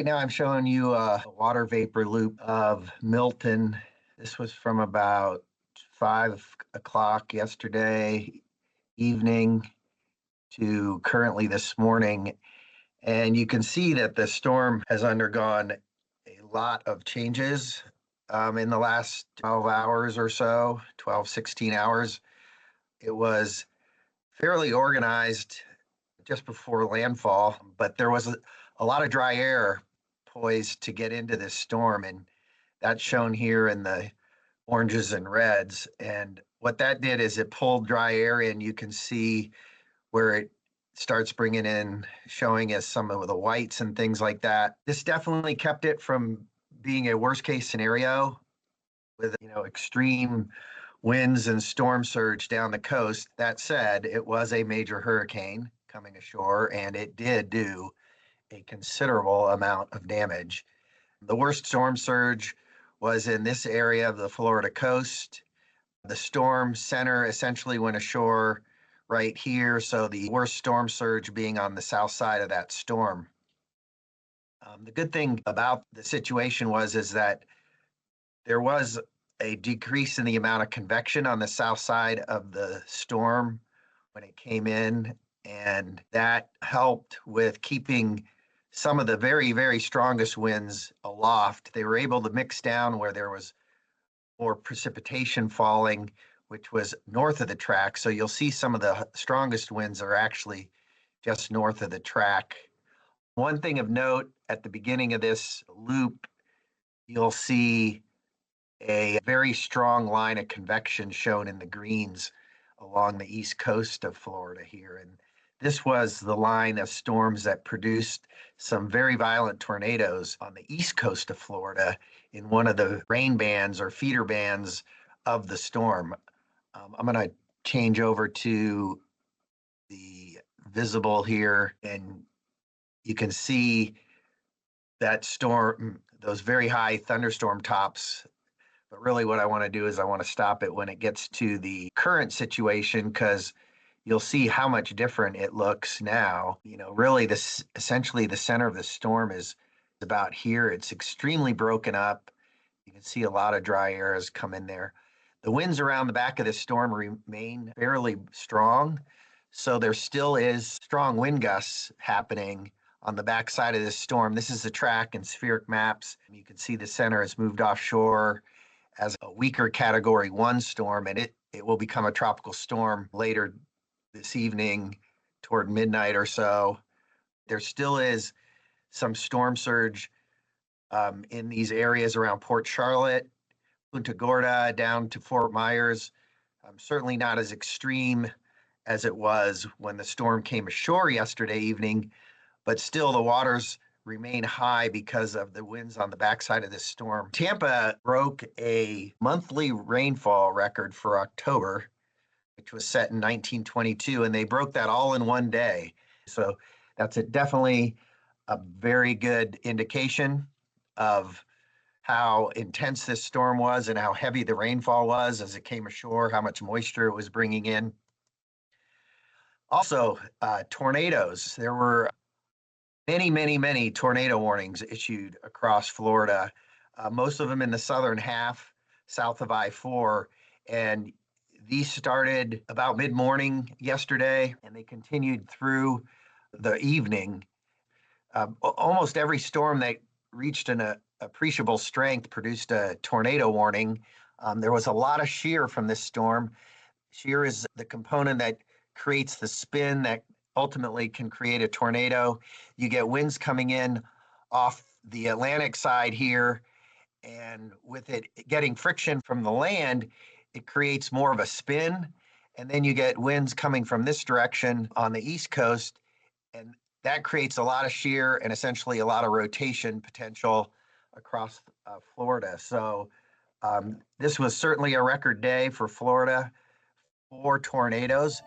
Right now, I'm showing you a water vapor loop of Milton. This was from about 5 o'clock yesterday evening to currently this morning. And you can see that the storm has undergone a lot of changes in the last 12 hours or so, 12, 16 hours. It was fairly organized just before landfall, but there was a lot of dry air poised to get into this storm, and that's shown here in the oranges and reds. And what that did is it pulled dry air in. You can see where it starts bringing in, showing us some of the whites and things like that. This definitely kept it from being a worst case scenario with extreme winds and storm surge down the coast. That said, it was a major hurricane coming ashore, and it did do a considerable amount of damage. The worst storm surge was in this area of the Florida coast. The storm center essentially went ashore right here, so the worst storm surge being on the south side of that storm. The good thing about the situation is that there was a decrease in the amount of convection on the south side of the storm when it came in, and that helped with keeping some of the very, very strongest winds aloft. They were able to mix down where there was more precipitation falling, which was north of the track. So you'll see some of the strongest winds are actually just north of the track. One thing of note at the beginning of this loop, you'll see a very strong line of convection shown in the greens along the east coast of Florida here. And this was the line of storms that produced some very violent tornadoes on the east coast of Florida in one of the rain bands or feeder bands of the storm. I'm going to change over to the visible here, and you can see that storm, those very high thunderstorm tops. But really what I want to do is I want to stop it when it gets to the current situation, because you'll see how much different it looks now. Really this essentially the center of the storm is about here. It's extremely broken up. You can see a lot of dry air has come in there. The winds around the back of the storm remain fairly strong. So there still is strong wind gusts happening on the backside of this storm. This is the track and spheric maps. You can see the center has moved offshore as a weaker Category 1 storm, and it will become a tropical storm later this evening toward midnight or so. There still is some storm surge in these areas around Port Charlotte, Punta Gorda, down to Fort Myers. Certainly not as extreme as it was when the storm came ashore yesterday evening, but still the waters remain high because of the winds on the backside of this storm. Tampa broke a monthly rainfall record for October, which was set in 1922, and they broke that all in one day. So that's definitely a very good indication of how intense this storm was and how heavy the rainfall was as it came ashore, how much moisture it was bringing in. Also, tornadoes. There were many, many, many tornado warnings issued across Florida, most of them in the southern half, south of I-4. And these started about mid-morning yesterday, and they continued through the evening. Almost every storm that reached an appreciable strength produced a tornado warning. There was a lot of shear from this storm. Shear is the component that creates the spin that ultimately can create a tornado. You get winds coming in off the Atlantic side here, and with it getting friction from the land, it creates more of a spin. And then you get winds coming from this direction on the East Coast, and that creates a lot of shear and essentially a lot of rotation potential across Florida. So this was certainly a record day for Florida for tornadoes.